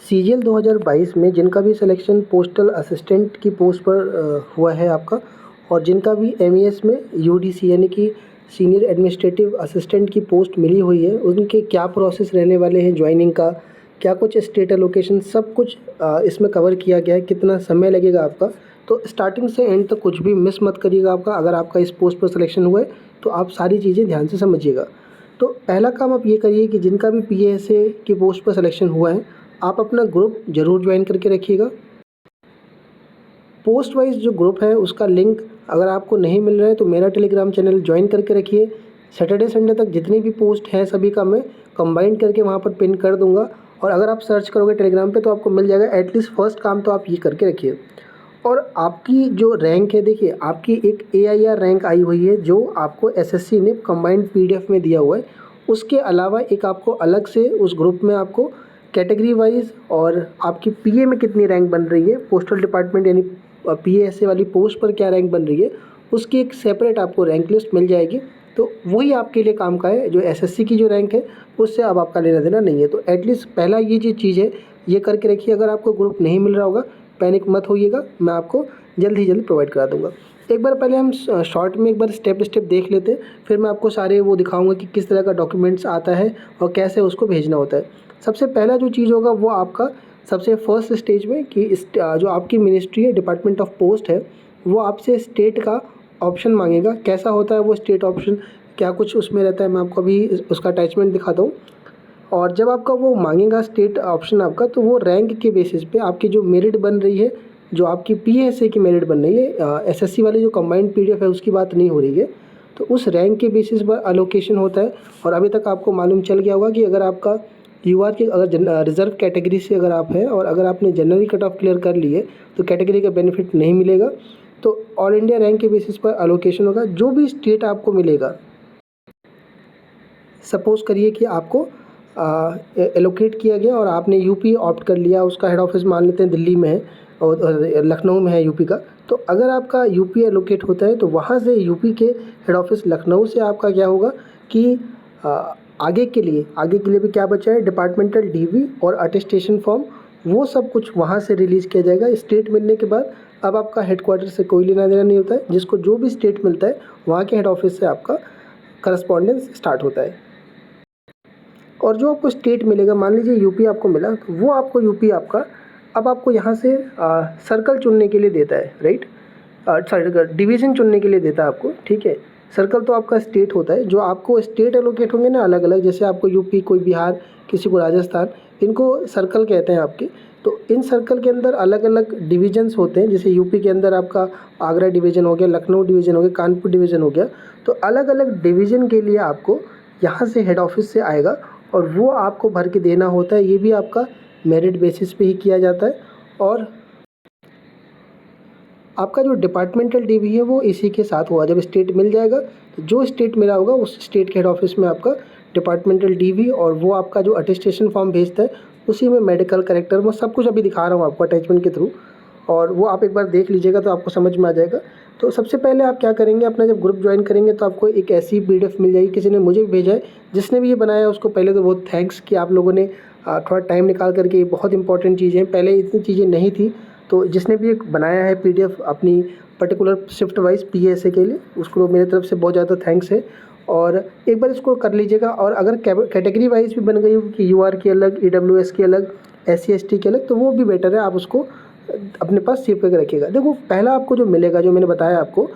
CGL 2022 में जिनका भी सिलेक्शन पोस्टल असिस्टेंट की पोस्ट पर हुआ है आपका, और जिनका भी एमईएस में यूडीसी यानी कि सीनियर एडमिनिस्ट्रेटिव असिस्टेंट की पोस्ट मिली हुई है, उनके क्या प्रोसेस रहने वाले हैं ज्वाइनिंग का, क्या कुछ स्टेट एलोकेशन, सब कुछ इसमें कवर किया गया है। कितना समय लगेगा आपका, तो स्टार्टिंग से एंड तक कुछ भी मिस मत करिएगा आपका। अगर आपका इस पोस्ट पर सिलेक्शन हुआ है तो आप सारी चीज़ें ध्यान से समझिएगा। तो पहला काम आप ये करिए कि जिनका भी पीएएसए की पोस्ट पर सिलेक्शन हुआ है, आप अपना ग्रुप ज़रूर ज्वाइन करके रखिएगा। पोस्ट वाइज जो ग्रुप है उसका लिंक अगर आपको नहीं मिल रहा है तो मेरा टेलीग्राम चैनल ज्वाइन करके रखिए। सैटरडे संडे तक जितनी भी पोस्ट है सभी का मैं कंबाइन करके वहाँ पर पिन कर दूँगा, और अगर आप सर्च करोगे टेलीग्राम पे तो आपको मिल जाएगा। एटलीस्ट फर्स्ट काम तो आप ये करके रखिए। और आपकी जो रैंक है, देखिए आपकी एक एआईआर रैंक आई हुई है जो आपको एसएससी ने कंबाइंड पीडीएफ में दिया हुआ है। उसके अलावा एक आपको अलग से उस ग्रुप में आपको कैटेगरी वाइज और आपकी पीए में कितनी रैंक बन रही है, पोस्टल डिपार्टमेंट यानी पीएएसए वाली पोस्ट पर क्या रैंक बन रही है, उसकी एक सेपरेट आपको रैंक लिस्ट मिल जाएगी। तो वही आपके लिए काम का है। जो एसएससी की जो रैंक है उससे अब आपका लेना देना नहीं है। तो एटलीस्ट पहला ये जो चीज़ है ये करके रखिए। अगर आपको ग्रुप नहीं मिल रहा होगा, पैनिक मत होइएगा, मैं आपको जल्द ही जल्द प्रोवाइड करा दूँगा। एक बार पहले हम शॉर्ट में एक बार स्टेप स्टेप देख लेते हैं, फिर मैं आपको सारे वो दिखाऊंगा कि किस तरह का डॉक्यूमेंट्स आता है और कैसे उसको भेजना होता है। सबसे पहला जो चीज़ होगा वो आपका सबसे फर्स्ट स्टेज में कि जो आपकी मिनिस्ट्री है, डिपार्टमेंट ऑफ पोस्ट है, वो आपसे स्टेट का ऑप्शन मांगेगा। कैसा होता है वो स्टेट ऑप्शन, क्या कुछ उसमें रहता है, मैं आपको अभी उसका अटैचमेंट दिखाता हूँ। और जब आपका वो मांगेगा स्टेट ऑप्शन आपका, तो वो रैंक के बेसिस पे आपकी जो मेरिट बन रही है, जो आपकी पीएसए की मेरिट बन रही है, एसएससी वाली जो कंबाइंड पीडीएफ है उसकी बात नहीं हो रही है, तो उस रैंक के बेसिस पर अलोकेशन होता है। और अभी तक आपको मालूम चल गया होगा कि अगर आपका यूआर की अगर रिजर्व कैटेगरी से अगर आप हैं और अगर आपने जनरल कट ऑफ क्लियर कर ली है तो कैटेगरी का बेनिफिट नहीं मिलेगा। तो ऑल इंडिया रैंक के बेसिस पर अलोकेशन होगा। जो भी स्टेट आपको मिलेगा, सपोज़ करिए कि आपको एलोकेट किया गया और आपने यूपी ऑप्ट कर लिया, उसका हेड ऑफिस मान लेते हैं दिल्ली में है और लखनऊ में है यूपी का। तो अगर आपका यूपी एलोकेट होता है तो वहाँ से यूपी के हेड ऑफिस लखनऊ से आपका क्या होगा कि आगे के लिए भी क्या बचा है, डिपार्टमेंटल डीवी और अटेस्टेशन फॉर्म, वो सब कुछ वहाँ से रिलीज़ किया जाएगा। स्टेट मिलने के बाद अब आपका हेडक्वार्टर से कोई लेना देना नहीं होता है। जिसको जो भी स्टेट मिलता है वहाँ के हेड ऑफिस से आपका करस्पॉन्डेंस स्टार्ट होता है। और जो आपको स्टेट मिलेगा, मान लीजिए यूपी आपको मिला, तो वो आपको यूपी आपका अब आपको यहाँ से सर्कल चुनने के लिए देता है, राइट, सॉरी डिवीज़न चुनने के लिए देता है आपको, ठीक है। सर्कल तो आपका स्टेट होता है। जो आपको स्टेट एलोकेट होंगे ना अलग अलग, जैसे आपको यूपी, कोई बिहार, किसी को राजस्थान, इनको सर्कल कहते हैं आपके। तो इन सर्कल के अंदर अलग अलग डिवीजन्स होते हैं। जैसे यूपी के अंदर आपका आगरा डिवीज़न हो गया, लखनऊ डिवीज़न हो गया, कानपुर डिवीज़न हो गया। तो अलग अलग डिवीज़न के लिए आपको यहाँ से हेड ऑफिस से आएगा और वो आपको भर के देना होता है। ये भी आपका मेरिट बेसिस पे ही किया जाता है। और आपका जो डिपार्टमेंटल डीवी है वो इसी के साथ हुआ। जब स्टेट मिल जाएगा तो जो स्टेट मिला होगा उस स्टेट के हेड ऑफिस में आपका डिपार्टमेंटल डीवी और वो आपका जो अटेस्टेशन फॉर्म भेजता है उसी में मेडिकल करेक्टर, मैं सब कुछ अभी दिखा रहा हूँ आपको अटैचमेंट के थ्रू, और वो आप एक बार देख लीजिएगा तो आपको समझ में आ जाएगा। तो सबसे पहले आप क्या करेंगे, अपना जब ग्रुप ज्वाइन करेंगे तो आपको एक ऐसी पीडीएफ मिल जाएगी। किसी ने मुझे भी भेजा है, जिसने भी ये बनाया है उसको पहले तो बहुत थैंक्स कि आप लोगों ने थोड़ा टाइम निकाल करके, ये बहुत इंपॉर्टेंट चीज़ें हैं, पहले इतनी चीज़ें नहीं थी। तो जिसने भी एक बनाया है पीडीएफ अपनी पर्टिकुलर शिफ्ट वाइज पीएसए के लिए, उसको मेरी तरफ से बहुत ज़्यादा थैंक्स है। और एक बार इसको कर लीजिएगा। और अगर कैटेगरी वाइज भी बन गई हो कि यूआर की अलग, ईडब्ल्यूएस की अलग, एससी एसटी की अलग, तो वो भी बेटर है, आप उसको अपने पास सेव करके रखिएगा। देखो पहला आपको जो मिलेगा, जो मैंने बताया आपको,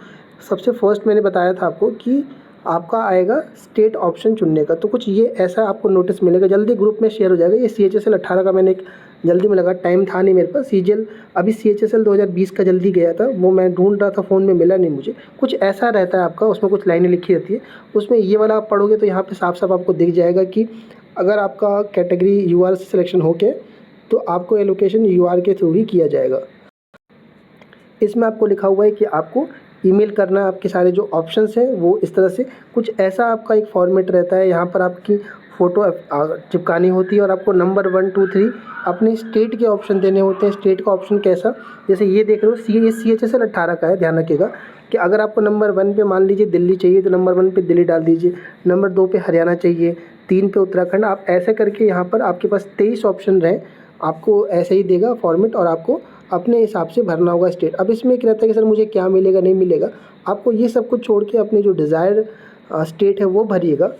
सबसे फर्स्ट मैंने बताया था आपको कि आपका आएगा स्टेट ऑप्शन चुनने का। तो कुछ ये ऐसा आपको नोटिस मिलेगा, जल्दी ग्रुप में शेयर हो जाएगा। ये CHSL 18 का मैंने एक जल्दी में लगा, टाइम था नहीं मेरे पास। सीजीएल अभी CHSL 2020 का जल्दी गया था, वो मैं ढूंढ रहा था, फ़ोन में मिला नहीं मुझे। कुछ ऐसा रहता है आपका, उसमें कुछ लाइनें लिखी रहती है, उसमें ये वाला आप पढ़ोगे तो यहाँ पे साफ साफ आपको दिख जाएगा कि अगर आपका कैटेगरी यूआर से सिलेक्शन हो के, तो आपको एलोकेशन यूआर के थ्रू ही किया जाएगा। इसमें आपको लिखा हुआ है कि आपको ईमेल करना है। आपके सारे जो ऑप्शंस हैं वो इस तरह से, कुछ ऐसा आपका एक फॉर्मेट रहता है। यहाँ पर आपकी फ़ोटो चिपकानी होती है और आपको नंबर 1 2 3 अपने स्टेट के ऑप्शन देने होते हैं। स्टेट का ऑप्शन कैसा, जैसे ये देख रहे हो, ये CHSL 18 का है। ध्यान रखिएगा कि अगर आपको नंबर 1 पे मान लीजिए दिल्ली चाहिए तो नंबर 1 पे दिल्ली डाल दीजिए, नंबर 2 पे हरियाणा चाहिए, 3 पे उत्तराखंड। आप ऐसे करके यहाँ पर आपके पास 23 ऑप्शन रहे आपको ऐसे ही देगा फॉर्मेट और आपको अपने हिसाब से भरना होगा स्टेट। अब इसमें एक रहता है कि सर मुझे क्या मिलेगा नहीं मिलेगा, आपको ये सब कुछ छोड़ के अपने जो डिज़ायर्ड स्टेट है वो भरिएगा।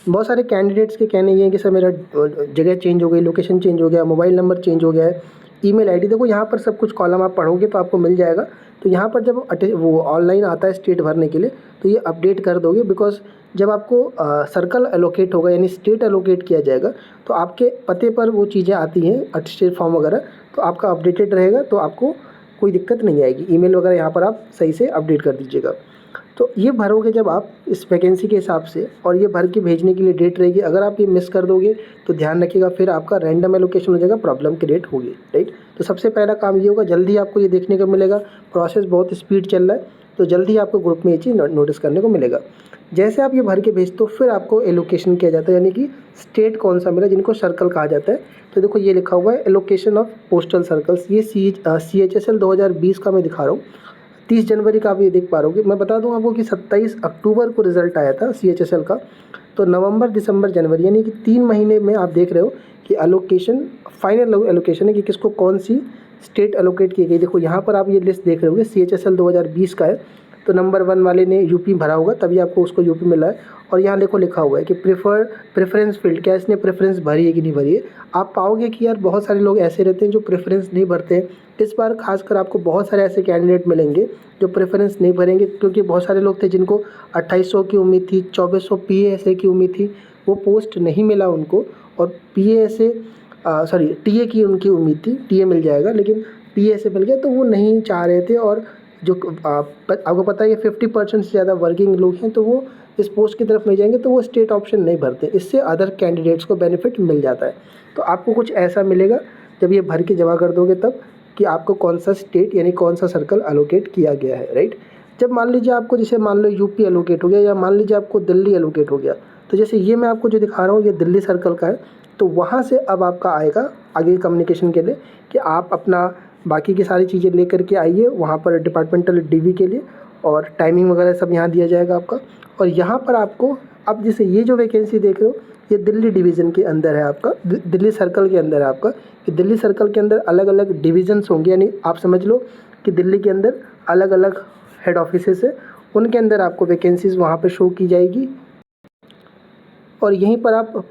बहुत सारे कैंडिडेट्स के कहने ये हैं कि सर मेरा जगह चेंज हो गई, लोकेशन चेंज हो गया, मोबाइल नंबर चेंज हो गया है, ईमेल आईडी। देखो यहाँ पर सब कुछ कॉलम आप पढ़ोगे तो आपको मिल जाएगा। तो यहाँ पर जब वो ऑनलाइन आता है स्टेट भरने के लिए तो ये अपडेट कर दोगे, बिकॉज जब आपको सर्कल एलोकेट होगा यानी स्टेट एलोकेट किया जाएगा तो आपके पते पर वो चीज़ें आती हैं अटेस्टेड फॉर्म वगैरह, तो आपका अपडेटेड रहेगा तो आपको कोई दिक्कत नहीं आएगी। ईमेल वगैरह यहाँ पर आप सही से अपडेट कर दीजिएगा। तो ये भरोगे जब आप इस वैकेंसी के हिसाब से, और ये भर के भेजने के लिए डेट रहेगी। अगर आप ये मिस कर दोगे तो ध्यान रखिएगा फिर आपका रैंडम एलोकेशन हो जाएगा, प्रॉब्लम क्रिएट होगी, राइट। तो सबसे पहला काम ये होगा, जल्दी आपको ये देखने को मिलेगा, प्रोसेस बहुत स्पीड चल रहा है तो जल्दी आपको ग्रुप में ये चीज़ नोटिस करने को मिलेगा। जैसे आप ये भर के भेजते हो फिर आपको एलोकेशन किया जाता है, यानी कि स्टेट कौन सा मिला, जिनको सर्कल कहा जाता है। तो देखो ये लिखा हुआ है एलोकेशन ऑफ पोस्टल सर्कल्स, ये CHSL 2020 का मैं दिखा रहा हूँ। 30 जनवरी का आप ये देख पा रहे हो। मैं बता दूं आपको कि 27 अक्टूबर को रिज़ल्ट आया था CHSL का। तो नवंबर, दिसंबर, जनवरी यानी कि 3 महीने में आप देख रहे हो कि एलोकेशन, फाइनल एलोकेशन है कि किसको कौन सी स्टेट एलोकेट की गई। देखो यहाँ पर आप ये लिस्ट देख रहे होगे, CHSL 2020 का है। तो नंबर 1 वाले ने यूपी भरा होगा तभी आपको उसको यूपी मिला है। और यहाँ देखो लिखा हुआ है कि प्रेफरेंस फील्ड, क्या इसने प्रेफरेंस भरी है कि नहीं भरी है। आप पाओगे कि यार बहुत सारे लोग ऐसे रहते हैं जो प्रेफरेंस नहीं भरते हैं। इस बार खासकर आपको बहुत सारे ऐसे कैंडिडेट मिलेंगे जो प्रेफरेंस नहीं भरेंगे, क्योंकि बहुत सारे लोग थे जिनको 2800 की उम्मीद थी, 2400 PASA की उम्मीद थी, वो पोस्ट नहीं मिला उनको। और TA की उनकी उम्मीद थी, TA मिल जाएगा, लेकिन PASA मिल गया तो वो नहीं चाह रहे थे। और जो आपको पता है 50% से ज़्यादा वर्किंग लोग हैं तो वो इस पोस्ट की तरफ नहीं जाएंगे, तो वो स्टेट ऑप्शन नहीं भरते। इससे अदर कैंडिडेट्स को बेनिफिट मिल जाता है। तो आपको कुछ ऐसा मिलेगा जब ये भर के जमा कर दोगे तब, कि आपको कौन सा स्टेट यानी कौन सा सर्कल एलोकेट किया गया है, राइट। जब मान लीजिए आपको, जैसे मान लो यूपी एलोकेट हो गया या मान लीजिए आपको दिल्ली एलोकेट हो गया, तो जैसे ये मैं आपको जो दिखा रहा हूँ ये दिल्ली सर्कल का है। तो वहाँ से अब आपका आएगा आगे कम्युनिकेशन के लिए कि आप अपना बाकी की सारी चीज़ें लेकर के आइए वहाँ पर डिपार्टमेंटल DV के लिए, और टाइमिंग वगैरह सब यहाँ दिया जाएगा आपका। और यहाँ पर आपको अब जैसे ये जो वैकेंसी देख रहे हो ये दिल्ली डिवीज़न के अंदर है आपका, दिल्ली सर्कल के अंदर है आपका। कि दिल्ली सर्कल के अंदर अलग अलग डिविजन्स होंगे, यानी आप समझ लो कि दिल्ली के अंदर अलग अलग हेड ऑफिसेस है, उनके अंदर आपको वैकेंसीज़ वहाँ पे शो की जाएगी। और यहीं पर आप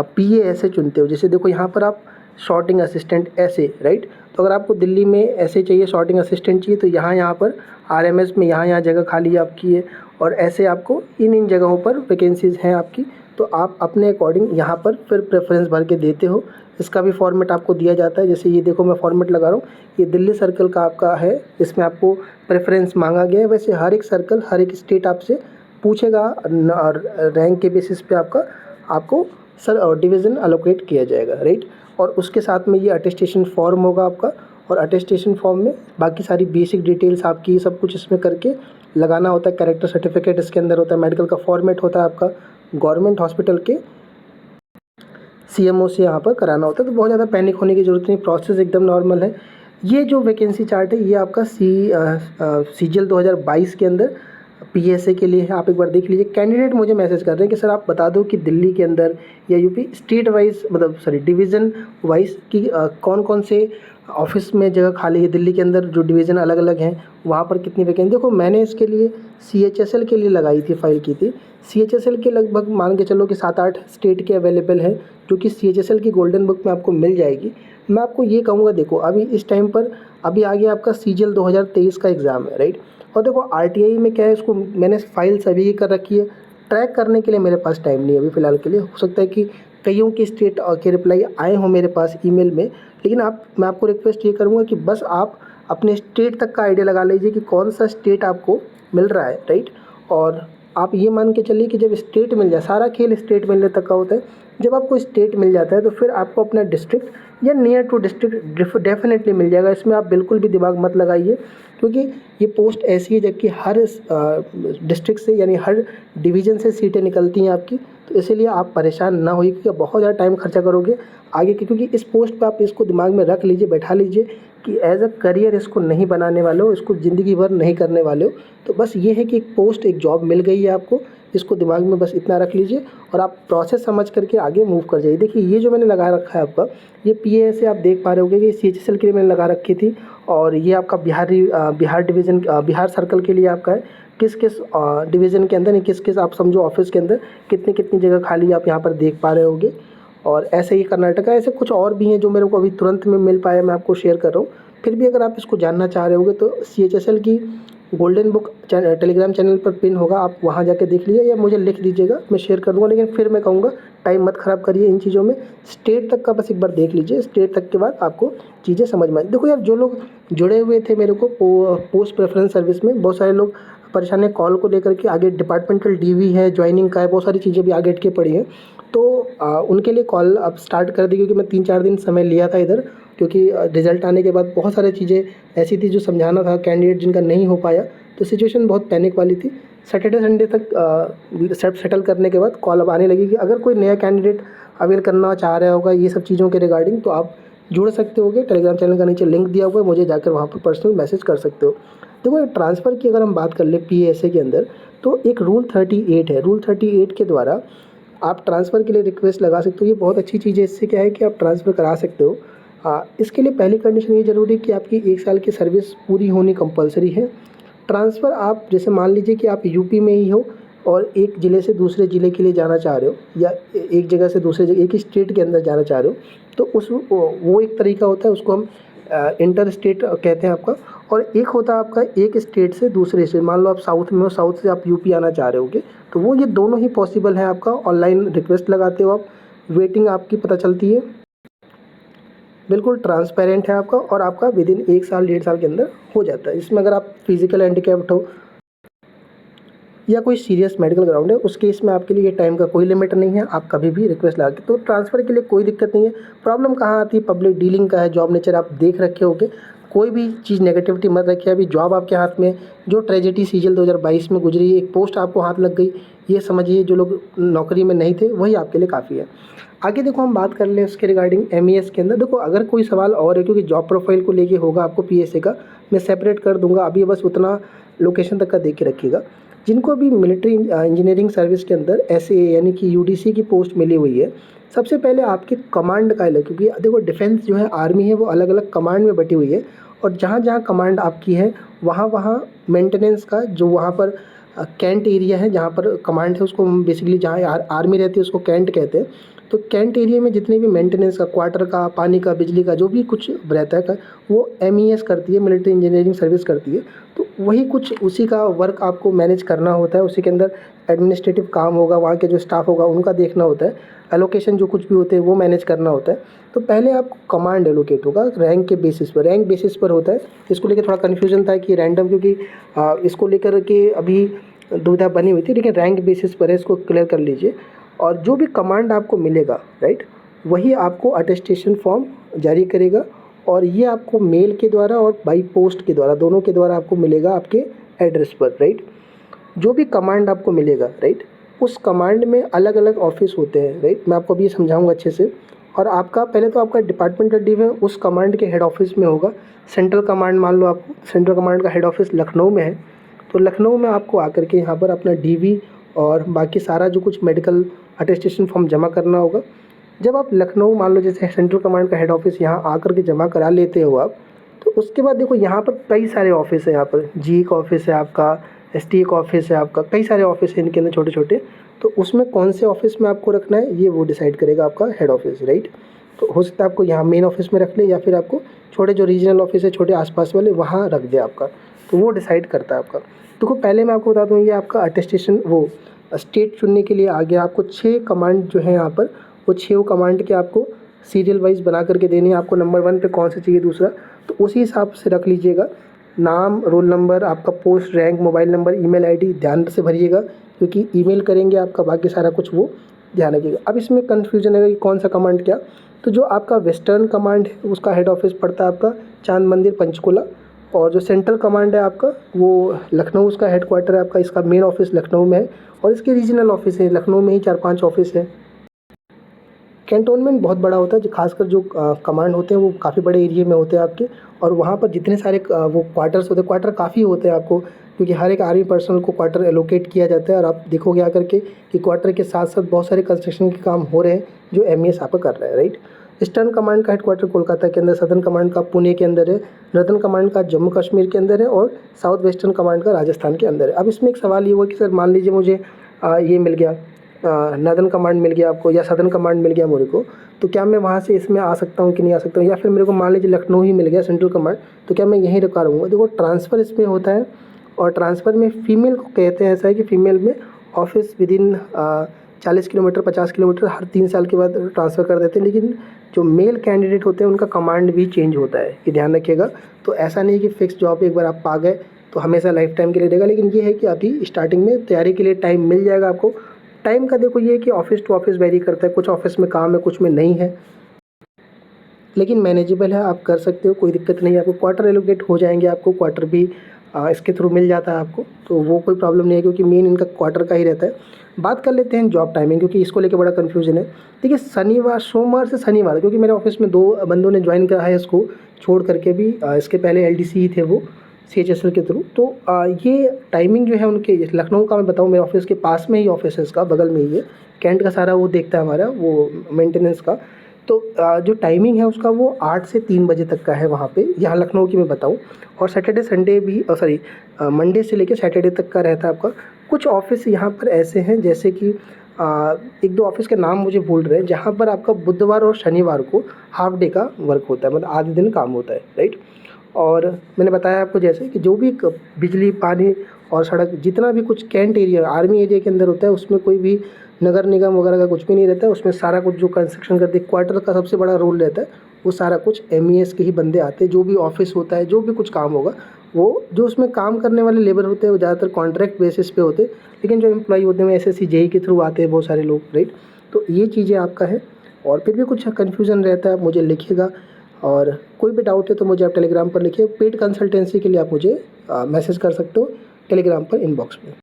PASA चुनते हो। जैसे देखो यहाँ पर आप शॉर्टिंग असिस्टेंट ऐसे, राइट। तो अगर आपको दिल्ली में ऐसे चाहिए, शॉर्टिंग असिस्टेंट चाहिए, तो यहाँ पर RMS में यहाँ जगह खाली आपकी है। और ऐसे आपको इन जगहों पर वैकेंसीज़ हैं आपकी, तो आप अपने अकॉर्डिंग यहाँ पर फिर प्रेफरेंस भर के देते हो। इसका भी फॉर्मेट आपको दिया जाता है। जैसे ये देखो मैं फॉर्मेट लगा रहा हूँ, ये दिल्ली सर्कल का आपका है, इसमें आपको प्रेफरेंस मांगा गया है। वैसे हर एक सर्कल, हर एक स्टेट आपसे पूछेगा और रैंक के बेसिस पे आपको डिवीज़न एलोकेट किया जाएगा, राइट। और उसके साथ में ये अटेस्टेशन फॉर्म होगा आपका, और अटेस्टेशन फॉर्म में बाकी सारी बेसिक डिटेल्स आपकी सब कुछ इसमें करके लगाना होता है। कैरेक्टर सर्टिफिकेट इसके अंदर होता है, मेडिकल का फॉर्मेट होता है आपका, गवर्नमेंट हॉस्पिटल के CMO से यहाँ पर कराना होता है। तो बहुत ज़्यादा पैनिक होने की ज़रूरत नहीं, प्रोसेस एकदम नॉर्मल है। ये जो वैकेंसी चार्ट है ये आपका CGL 2022 के अंदर PSA के लिए है। आप एक बार देख लीजिए। कैंडिडेट मुझे मैसेज कर रहे हैं कि सर आप बता दो कि दिल्ली के अंदर या यूपी स्टेट वाइज, मतलब डिवीज़न वाइज कि कौन कौन से ऑफिस में जगह खाली है दिल्ली के अंदर, जो डिवीज़न अलग अलग हैं वहाँ पर कितनी वैकेंसी। देखो मैंने इसके लिए CHSL के लिए लगाई थी, फाइल की थी। CHSL के लगभग मान के चलो कि 7-8 स्टेट के अवेलेबल हैं, जो कि CHSL की गोल्डन बुक में आपको मिल जाएगी। मैं आपको ये कहूँगा, देखो अभी इस टाइम पर अभी आगे आपका CGL 2023 का एग्ज़ाम है, राइट। और देखो RTI में क्या है, इसको मैंने फाइल सभी की कर रखी है, ट्रैक करने के लिए मेरे पास टाइम नहीं है अभी फ़िलहाल के लिए। हो सकता है कि कईयों की स्टेट के रिप्लाई आए हों मेरे पास ईमेल में, लेकिन मैं आपको रिक्वेस्ट ये करूँगा कि बस आप अपने स्टेट तक का आइडिया लगा लीजिए कि कौन सा स्टेट आपको मिल रहा है, राइट। और आप ये मान के चलिए कि जब स्टेट मिल जाए, सारा खेल स्टेट मिलने तक का होता है। जब आपको स्टेट मिल जाता है तो फिर आपको अपना डिस्ट्रिक्ट या नियर टू डिस्ट्रिक्ट डेफिनेटली मिल जाएगा। इसमें आप बिल्कुल भी दिमाग मत लगाइए, क्योंकि ये पोस्ट ऐसी है जबकि हर डिस्ट्रिक्ट से यानी हर डिवीज़न से सीटें निकलती हैं आपकी। तो इसीलिए आप परेशान ना होइए, क्योंकि बहुत ज़्यादा टाइम खर्चा करोगे आगे की, क्योंकि इस पोस्ट पे आप इसको दिमाग में रख लीजिए, बैठा लीजिए कि एज अ करियर इसको नहीं बनाने वाले हो, इसको ज़िंदगी भर नहीं करने वाले हो। तो बस ये है कि एक पोस्ट, एक जॉब मिल गई है आपको, इसको दिमाग में बस इतना रख लीजिए और आप प्रोसेस समझ करके आगे मूव कर जाइए। देखिए ये जो मैंने लगा रखा है आपका, ये PAS आप देख पा रहे होंगे कि CHSL के लिए मैंने लगा रखी थी, और ये आपका बिहार डिवीज़न बिहार सर्कल के लिए आपका है। किस किस डिवीज़न के अंदर, किस किस आप समझो ऑफिस के अंदर कितनी कितनी जगह खाली आप यहाँ पर देख पा रहे होंगे। और ऐसे ही कर्नाटका, ऐसे कुछ और भी हैं जो मेरे को अभी तुरंत में मिल पाए, मैं आपको शेयर कर रहा हूँ। फिर भी अगर आप इसको जानना चाह रहे होगे तो CHSL की गोल्डन बुक टेलीग्राम चैनल पर पिन होगा, आप वहाँ जाके देख लीजिए या मुझे लिख दीजिएगा, मैं शेयर कर दूँगा। लेकिन फिर मैं कहूँगा टाइम मत ख़राब करिए इन चीज़ों में, स्टेट तक का बस एक बार देख लीजिए, स्टेट तक के बाद आपको चीज़ें समझ में आए। देखो यार, जो लोग जुड़े हुए थे मेरे को पोस्ट प्रेफरेंस सर्विस में, बहुत सारे लोग परेशान है कॉल को लेकर के। आगे डिपार्टमेंटल DV है, ज्वाइनिंग का है, बहुत सारी चीज़ें भी आगे हट के पड़ी हैं। तो उनके लिए कॉल अब स्टार्ट कर दी, क्योंकि मैं 3-4 दिन समय लिया था इधर, क्योंकि रिज़ल्ट आने के बाद बहुत सारी चीज़ें ऐसी थी जो समझाना था कैंडिडेट जिनका नहीं हो पाया, तो सिचुएशन बहुत पैनिक वाली थी। सैटरडे संडे तक सब सेटल करने के बाद कॉल अब आने लगी कि अगर कोई नया कैंडिडेट अवेल करना चाह रहा होगा ये सब चीज़ों के रिगार्डिंग, तो आप जुड़ सकते होगे। टेलीग्राम चैनल का नीचे लिंक दिया हुआ है, मुझे जाकर वहाँ पर पर्सनल मैसेज कर सकते हो। देखो ट्रांसफ़र की अगर हम बात कर ले PASA के अंदर, तो एक रूल 38 है। रूल 38 के द्वारा आप ट्रांसफ़र के लिए रिक्वेस्ट लगा सकते हो। ये बहुत अच्छी चीज़ है, इससे क्या है कि आप ट्रांसफ़र करा सकते हो। इसके लिए पहली कंडीशन ये ज़रूरी है कि आपकी 1 साल की सर्विस पूरी होनी कंपलसरी है। ट्रांसफ़र आप जैसे मान लीजिए कि आप यूपी में ही हो और एक ज़िले से दूसरे ज़िले के लिए जाना चाह रहे हो, या एक जगह से दूसरे जगह, एक ही स्टेट के अंदर जाना चाह रहे हो, तो वो एक तरीका होता है, उसको हम इंटर स्टेट कहते हैं आपका। और एक होता है आपका एक स्टेट से दूसरे स्टेट, मान लो आप साउथ में हो, साउथ से आप यूपी आना चाह रहे होगे, तो वो ये दोनों ही पॉसिबल है आपका। ऑनलाइन रिक्वेस्ट लगाते हो आप, वेटिंग आपकी पता चलती है, बिल्कुल ट्रांसपेरेंट है आपका, और आपका विदिन 1 साल 1.5 साल के अंदर हो जाता है। इसमें अगर आप फिजिकल हैंडीकैप्ड हो या कोई सीरियस मेडिकल ग्राउंड है, उस केस में आपके लिए टाइम का कोई लिमिट नहीं है, आप कभी भी रिक्वेस्ट लगा के, तो ट्रांसफ़र के लिए कोई दिक्कत नहीं है। प्रॉब्लम कहाँ आती है, पब्लिक डीलिंग का है, जॉब नेचर आप देख रखे होगे, कोई भी चीज़ नेगेटिविटी मत रखिए। अभी जॉब आपके हाथ में, जो ट्रेजेडी CGL 2022 में गुजरी है, एक पोस्ट आपको हाथ लग गई, ये समझिए जो लोग नौकरी में नहीं थे वही आपके लिए काफ़ी है। आगे देखो हम बात कर लें उसके रिगार्डिंग MES के अंदर। देखो अगर कोई सवाल और है, क्योंकि जॉब प्रोफाइल को लेके होगा आपको PSA का, मैं सेपरेट कर दूंगा, अभी बस उतना लोकेशन तक का देख के रखिएगा। जिनको भी मिलिट्री इंजीनियरिंग सर्विस के अंदर SA यानी कि UDC की पोस्ट मिली हुई है, सबसे पहले आपके कमांड का अलग, क्योंकि देखो डिफेंस जो है, आर्मी है, वो अलग अलग कमांड में बटी हुई है, और जहाँ जहाँ कमांड आपकी है वहाँ वहाँ मेंटेनेंस का जो वहाँ पर कैंट एरिया है, जहाँ पर कमांड है, उसको हम बेसिकली जहाँ आर्मी रहती है उसको कैंट कहते हैं। तो कैंट एरिया में जितने भी मेंटेनेंस का, क्वार्टर का, पानी का, बिजली का, जो भी कुछ रहता है वो MES करती है, मिलिट्री इंजीनियरिंग सर्विस करती है। तो वही कुछ उसी का वर्क आपको मैनेज करना होता है, उसी के अंदर एडमिनिस्ट्रेटिव काम होगा, वहाँ के जो स्टाफ होगा उनका देखना होता है, एलोकेशन जो कुछ भी होते हैं वो मैनेज करना होता है। तो पहले आपको कमांड एलोकेट होगा रैंक के बेसिस पर, रैंक बेसिस पर होता है। इसको लेकर थोड़ा कन्फ्यूजन था कि रैंडम, क्योंकि इसको लेकर के अभी दुविधा बनी हुई थी, लेकिन रैंक बेसिस पर है, इसको क्लियर कर लीजिए। और जो भी कमांड आपको मिलेगा, राइट, वही आपको अटेस्टेशन फॉर्म जारी करेगा, और ये आपको मेल के द्वारा और बाई पोस्ट के द्वारा, दोनों के द्वारा आपको मिलेगा आपके एड्रेस पर, राइट। जो भी कमांड आपको मिलेगा, राइट, उस कमांड में अलग अलग ऑफिस होते हैं, राइट, मैं आपको अभी समझाऊंगा अच्छे से। और आपका पहले तो आपका डिपार्टमेंटल DV है, उस कमांड के हेड ऑफिस में होगा। सेंट्रल कमांड, मान लो आप सेंट्रल कमांड का हेड ऑफिस लखनऊ में है, तो लखनऊ में आपको आकर के यहाँ पर अपना DV और बाकी सारा जो कुछ मेडिकल अटेस्टेशन फॉर्म जमा करना होगा। जब आप लखनऊ, मान लो जैसे सेंट्रल कमांड का हेड ऑफिस यहाँ आकर के जमा करा लेते हो आप, तो उसके बाद देखो यहाँ पर कई सारे ऑफिस हैं। यहाँ पर GE का ऑफिस है आपका, STA का ऑफिस है आपका, कई सारे ऑफिस हैं इनके अंदर छोटे छोटे। तो उसमें कौन से ऑफिस में आपको रखना है ये वो डिसाइड करेगा आपका हेड ऑफिस, राइट। तो हो सकता है आपको यहाँ मेन ऑफिस में रख ले, या फिर आपको छोटे जो रीजनल ऑफिस है, छोटे आसपास वाले, वहाँ रख दे आपका, तो वो डिसाइड करता है आपका। देखो पहले मैं आपको बता दूँ, ये आपका अटेस्टेशन वो स्टेट चुनने के लिए आ गया। आपको 6 कमांड जो है यहाँ पर, वो 6 कमांड के आपको सीरियल वाइज बना करके देने हैं। आपको नंबर 1 पे कौन सा चाहिए, दूसरा, तो उसी हिसाब से रख लीजिएगा। नाम, रोल नंबर, आपका post rank, mobile number, email ID ध्यान से भरिएगा, क्योंकि ईमेल करेंगे आपका, बाकी सारा कुछ वो ध्यान रखिएगा। अब इसमें कन्फ्यूजन है कि कौन सा कमांड क्या, तो जो आपका वेस्टर्न कमांड है उसका हेड ऑफिस पड़ता है आपका चांद मंदिर पंचकुला, और जो सेंट्रल कमांड है आपका वो लखनऊ, उसका हेड क्वार्टर है आपका, इसका मेन ऑफिस लखनऊ में है, और इसके रीजनल ऑफिस है लखनऊ में ही 4-5 ऑफिस है। कैंटोनमेंट बहुत बड़ा होता है, जो खासकर जो कमांड होते हैं वो काफ़ी बड़े एरिया में होते हैं आपके, और वहाँ पर जितने सारे वो क्वार्टर्स होते हैं, क्वार्टर काफ़ी होते हैं आपको, क्योंकि हर एक आर्मी पर्सनल को क्वार्टर एलोकेट किया जाता है। और आप देखोगे आकर के कि क्वार्टर के साथ साथ बहुत सारे कंस्ट्रक्शन के काम हो रहे हैं जो MES आपका कर रहा है, राइट। ईस्टर्न कमांड का हेडक्वार्टर कोलकाता के अंदर, सदर्न कमांड का पुणे के अंदर है, नॉर्दर्न कमांड का जम्मू कश्मीर के अंदर है, और साउथ वेस्टर्न कमांड का राजस्थान के अंदर है। अब इसमें एक सवाल ये हुआ कि सर मान लीजिए मुझे ये मिल गया, नॉर्दर्न कमांड मिल गया आपको, या सदर्न कमांड मिल गया मेरे को, तो क्या मैं वहाँ से इसमें आ सकता हूँ कि नहीं आ सकता हूँ? या फिर मेरे को मान लीजिए लखनऊ ही मिल गया सेंट्रल कमांड, तो क्या मैं यहीं रुका रहूँगा? देखो, ट्रांसफ़र इसमें होता है, और ट्रांसफ़र में फ़ीमेल को कहते हैं, ऐसा है कि फ़ीमेल में ऑफिस विदिन 40 किलोमीटर 50 किलोमीटर हर 3 साल के बाद ट्रांसफ़र कर देते हैं। लेकिन जो मेल कैंडिडेट होते हैं उनका कमांड भी चेंज होता है, ये ध्यान रखिएगा। तो ऐसा नहीं है कि फ़िक्स जॉब एक बार आप पा गए तो हमेशा लाइफ टाइम के लिए रहेगा, लेकिन ये है कि अभी स्टार्टिंग में तैयारी के लिए टाइम मिल जाएगा आपको। टाइम का देखो ये है कि ऑफिस टू ऑफिस वेरी करता है, कुछ ऑफिस में काम है, कुछ में नहीं है, लेकिन मैनेजेबल है, आप कर सकते हो, कोई दिक्कत नहीं है। आपको क्वार्टर एलोकेट हो जाएंगे, आपको क्वार्टर भी इसके थ्रू मिल जाता है आपको, तो वो कोई प्रॉब्लम नहीं है, क्योंकि मेन इनका क्वार्टर का ही रहता है। बात कर लेते हैं जॉब टाइमिंग, क्योंकि इसको लेके बड़ा कन्फ्यूजन है। देखिए, सोमवार से शनिवार, क्योंकि मेरे ऑफिस में 2 बंदों ने ज्वाइन करा है इसको छोड़ करके भी, इसके पहले LDC ही थे वो CHSL के थ्रू। तो ये टाइमिंग जो है उनके, लखनऊ का मैं बताऊँ, मेरे ऑफिस के पास में ही ऑफिस है इसका, बगल में ही है, कैंट का सारा वो देखता है हमारा वो मेंटेनेंस का। तो जो टाइमिंग है उसका वो 8 से 3 बजे तक का है वहाँ पे, यहाँ लखनऊ की मैं बताऊँ। और सैटरडे संडे भी, सॉरी, मंडे से लेके सैटरडे तक का रहता है आपका। कुछ ऑफिस यहाँ पर ऐसे हैं, जैसे कि 1-2 ऑफिस के नाम मुझे भूल रहे हैं, जहाँ पर आपका बुधवार और शनिवार को हाफ डे का वर्क होता है, मतलब आधे दिन काम होता है, राइट। और मैंने बताया आपको जैसे कि जो भी बिजली, पानी और सड़क, जितना भी कुछ कैंट एरिया, आर्मी एरिया के अंदर होता है, उसमें कोई भी नगर निगम वगैरह का कुछ भी नहीं रहता है। उसमें सारा कुछ जो कंस्ट्रक्शन करते हैं, क्वार्टर का सबसे बड़ा रोल रहता है, वो सारा कुछ MES के ही बंदे आते हैं। जो भी ऑफिस होता है, जो भी कुछ काम होगा, वो जो उसमें काम करने वाले लेबर होते हैं वो ज़्यादातर कॉन्ट्रैक्ट बेसिस पे होते हैं, लेकिन जो एम्प्लॉई होते हैं वो SSC JEE के थ्रू आते हैं बहुत सारे लोग, राइट। तो ये चीज़ें आपका है, और फिर भी कुछ कन्फ्यूज़न रहता है आप मुझे लिखिएगा, और कोई भी डाउट है तो मुझे आप टेलीग्राम पर लिखिए। पेड कंसल्टेंसी के लिए आप मुझे मैसेज कर सकते हो टेलीग्राम पर इनबॉक्स में।